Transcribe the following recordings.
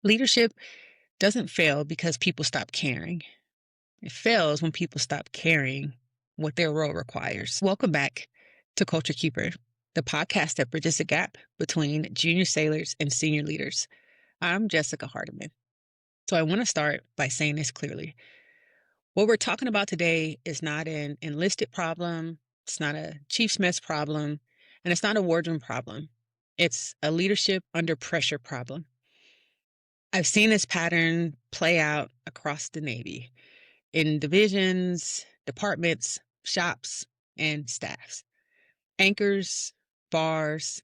Leadership doesn't fail because people stop caring. It fails when people stop caring what their role requires. Welcome back to CultureKeeper, the podcast that bridges the gap between junior sailors and senior leaders. I'm Jessica Hardemon. So I want to start by saying this clearly. What we're talking about today is not an enlisted problem. It's not a chief's mess problem. And it's not a wardroom problem. It's a leadership under pressure problem. I've seen this pattern play out across the Navy in divisions, departments, shops, and staffs. Anchors, bars,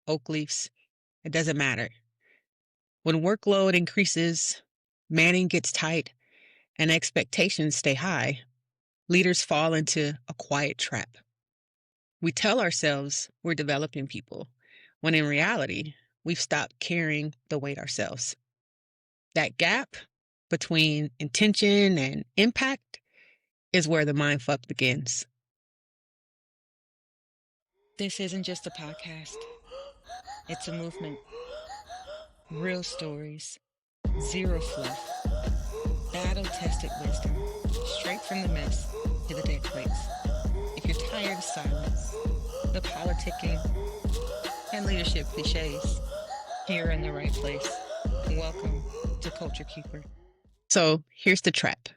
oak leaves, it doesn't matter. When workload increases, manning gets tight, and expectations stay high, leaders fall into a quiet trap. We tell ourselves we're developing people, when in reality, we've stopped carrying the weight ourselves. That gap between intention and impact is where the mindfuck begins. This isn't just a podcast. It's a movement. Real stories. Zero fluff. Battle-tested wisdom. Straight from the mess to the deck plates. If you're tired of silence, the politicking, and leadership cliches, you're in the right place. Welcome to CultureKeeper. So here's the trap.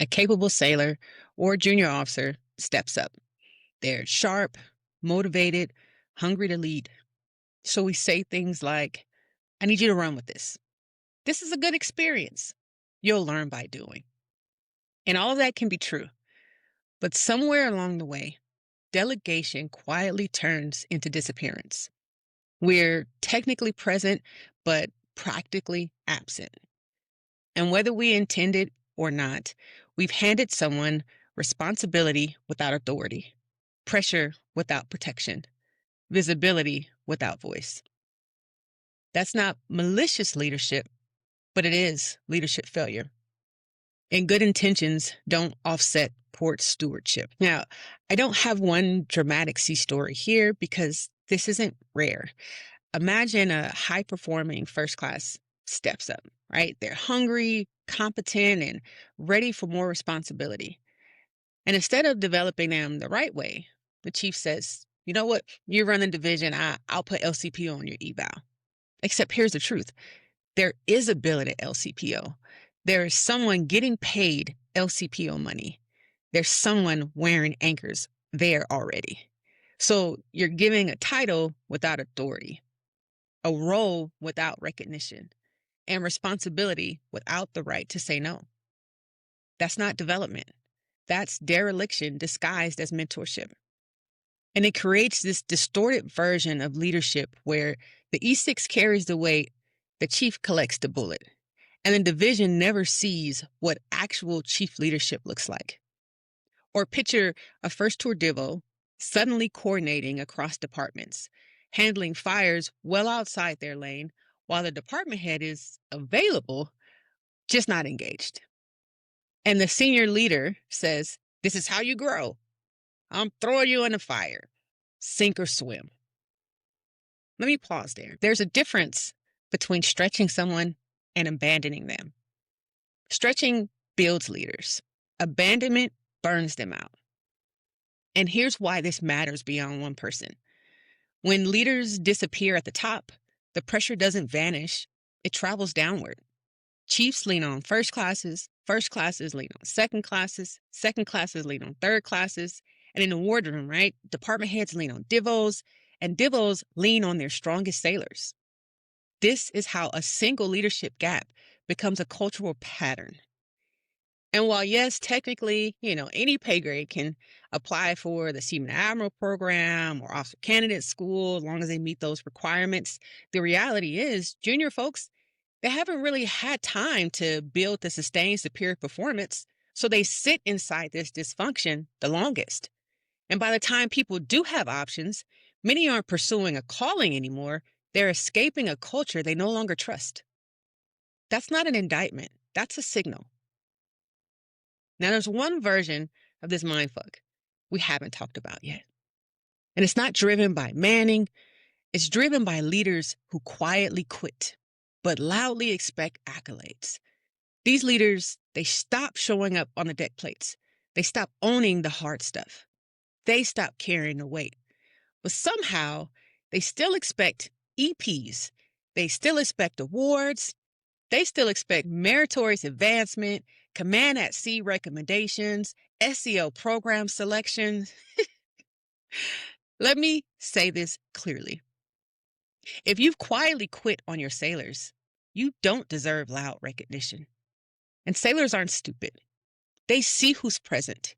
A capable sailor or junior officer steps up. They're sharp, motivated, hungry to lead. So we say things like, I need you to run with this. This is a good experience. You'll learn by doing. And all of that can be true. But somewhere along the way, delegation quietly turns into disappearance. We're technically present, but practically absent. And whether we intended or not, we've handed someone responsibility without authority, pressure without protection, visibility without voice. That's not malicious leadership, but it is leadership failure. And good intentions don't offset poor stewardship. Now, I don't have one dramatic sea story here because this isn't rare. Imagine a high-performing first class steps up, right? They're hungry, competent, and ready for more responsibility. And instead of developing them the right way, the chief says, you know what? You're running division. I'll put LCPO on your eval. Except here's the truth. There is a bill at LCPO. There is someone getting paid LCPO money. There's someone wearing anchors there already. So you're giving a title without authority, a role without recognition, and responsibility without the right to say no. That's not development. That's dereliction disguised as mentorship. And it creates this distorted version of leadership where the E6 carries the weight, the chief collects the bullet, and the division never sees what actual chief leadership looks like. Or picture a first tour divo suddenly coordinating across departments, handling fires well outside their lane, while the department head is available, just not engaged. And the senior leader says, this is how you grow. I'm throwing you in the fire. Sink or swim. Let me pause there. There's a difference between stretching someone and abandoning them. Stretching builds leaders. Abandonment burns them out. And here's why this matters beyond one person. When leaders disappear at the top, the pressure doesn't vanish. It travels downward. Chiefs lean on first classes lean on second classes lean on third classes, and in the wardroom, right, department heads lean on divos, and divos lean on their strongest sailors. This is how a single leadership gap becomes a cultural pattern. And while, yes, technically, any pay grade can apply for the Seaman Admiral program or officer candidate school, as long as they meet those requirements, the reality is junior folks, they haven't really had time to build the sustained superior performance, so they sit inside this dysfunction the longest. And by the time people do have options, many aren't pursuing a calling anymore. They're escaping a culture they no longer trust. That's not an indictment. That's a signal. Now, there's one version of this mindfuck we haven't talked about yet. And it's not driven by manning. It's driven by leaders who quietly quit. but loudly expect accolades. These leaders, they stop showing up on the deck plates. They stop owning the hard stuff. They stop carrying the weight. But somehow, they still expect EPs. They still expect awards. They still expect meritorious advancement, command at sea recommendations, SEO program selection. Let me say this clearly. If you've quietly quit on your sailors, you don't deserve loud recognition. And sailors aren't stupid. They see who's present.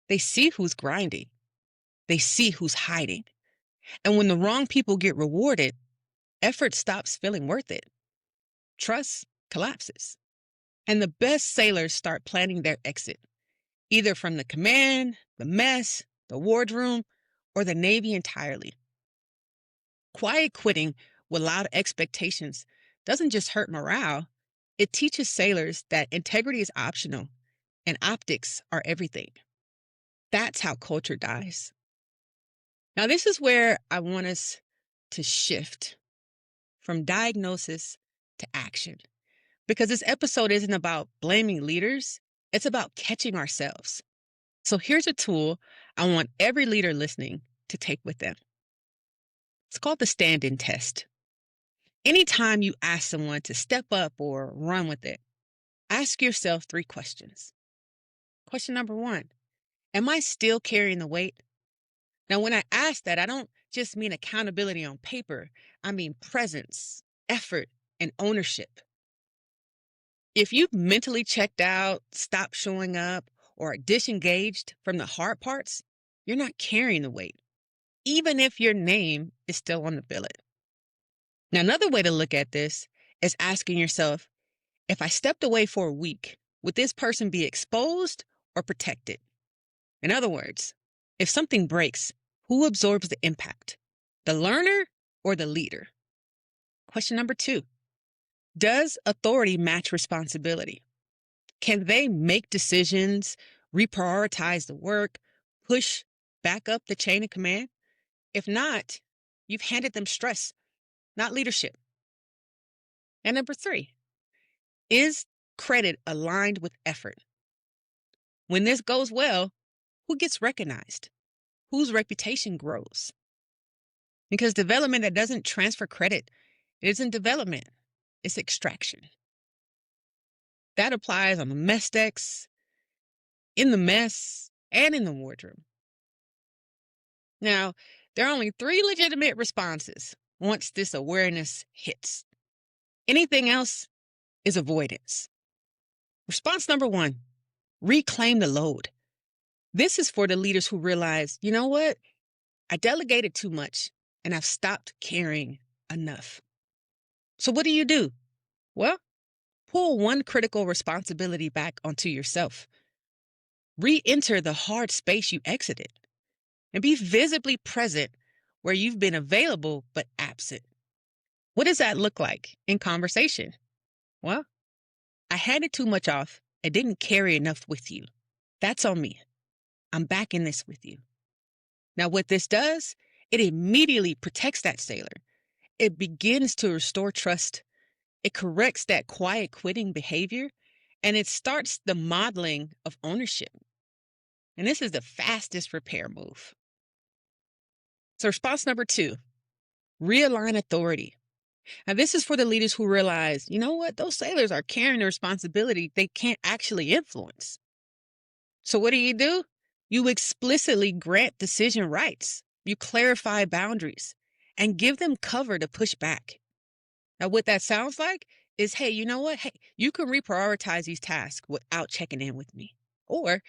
They see who's grinding. They see who's hiding. And when the wrong people get rewarded, effort stops feeling worth it. Trust collapses. And the best sailors start planning their exit, either from the command, the mess, the wardroom, or the Navy entirely. Quiet quitting with loud expectations doesn't just hurt morale, it teaches sailors that integrity is optional and optics are everything. That's how culture dies. Now, this is where I want us to shift from diagnosis to action. Because this episode isn't about blaming leaders, it's about catching ourselves. So here's a tool I want every leader listening to take with them. It's called the stand-in test. Anytime you ask someone to step up or run with it, ask yourself 3 questions. Question number 1, am I still carrying the weight? Now, when I ask that, I don't just mean accountability on paper. I mean presence, effort, and ownership. If you've mentally checked out, stopped showing up, or are disengaged from the hard parts, you're not carrying the weight, even if your name is still on the billet. Now, another way to look at this is asking yourself, if I stepped away for a week, would this person be exposed or protected? In other words, if something breaks, who absorbs the impact? The learner or the leader? Question number 2, does authority match responsibility? Can they make decisions, reprioritize the work, push back up the chain of command? If not, you've handed them stress, not leadership. And number 3, is credit aligned with effort? When this goes well, who gets recognized? Whose reputation grows? Because development that doesn't transfer credit isn't development, it's extraction. That applies on the mess decks, in the mess, and in the wardroom. Now, there are only 3 legitimate responses once this awareness hits. Anything else is avoidance. Response number 1, reclaim the load. This is for the leaders who realize, you know what? I delegated too much and I've stopped carrying enough. So what do? Well, pull one critical responsibility back onto yourself. Re-enter the hard space you exited and be visibly present where you've been available but absent. What does that look like in conversation? Well, I handed too much off and didn't carry enough with you. That's on me. I'm back in this with you. Now, what this does, it immediately protects that sailor. It begins to restore trust. It corrects that quiet quitting behavior, and it starts the modeling of ownership. And this is the fastest repair move. So response number 2, realign authority. Now, this is for the leaders who realize, you know what? Those sailors are carrying a responsibility they can't actually influence. So what do? You explicitly grant decision rights. You clarify boundaries and give them cover to push back. Now, what that sounds like is, hey, you know what? Hey, you can reprioritize these tasks without checking in with me. Or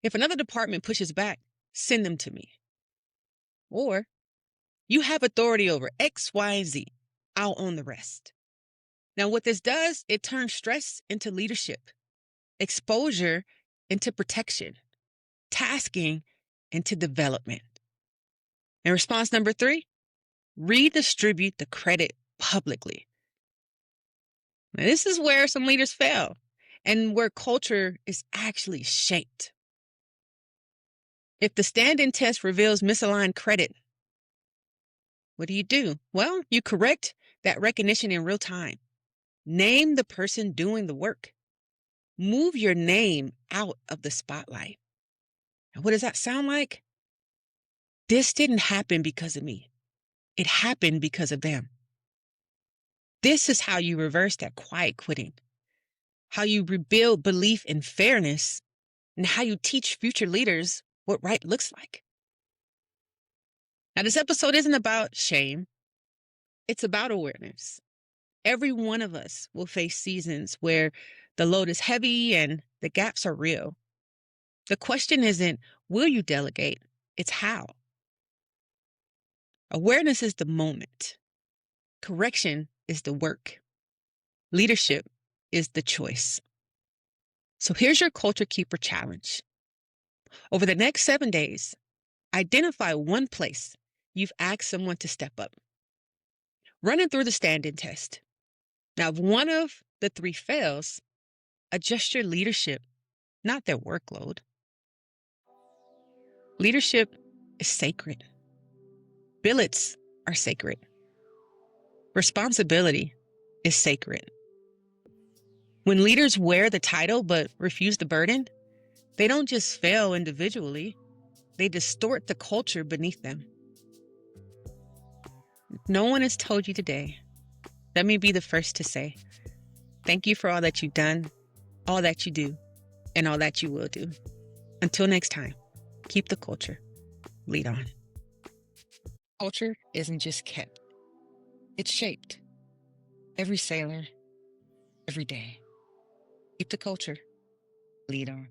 if another department pushes back, send them to me. Or you have authority over X, Y, and Z. I'll own the rest. Now, what this does, it turns stress into leadership, exposure into protection, tasking into development. And response number 3, redistribute the credit publicly. Now, this is where some leaders fail and where culture is actually shaped. If the stand-in test reveals misaligned credit, what do? Well, you correct that recognition in real time. Name the person doing the work. Move your name out of the spotlight. And what does that sound like? This didn't happen because of me. It happened because of them. This is how you reverse that quiet quitting, how you rebuild belief in fairness, and how you teach future leaders what right looks like. Now, this episode isn't about shame. It's about awareness. Every one of us will face seasons where the load is heavy and the gaps are real. The question isn't, will you delegate? It's how. Awareness is the moment. Correction is the work. Leadership is the choice. So here's your Culture Keeper challenge. Over the next 7 days, identify one place you've asked someone to step up. Run it through the stand-in test. Now, if one of the 3 fails, adjust your leadership, not their workload. Leadership is sacred. Billets are sacred. Responsibility is sacred. When leaders wear the title but refuse the burden, they don't just fail individually, they distort the culture beneath them. No one has told you today. Let me be the first to say, thank you for all that you've done, all that you do, and all that you will do. Until next time, keep the culture. Lead on. Culture isn't just kept, it's shaped. Every sailor, every day. Keep the culture. Lead on.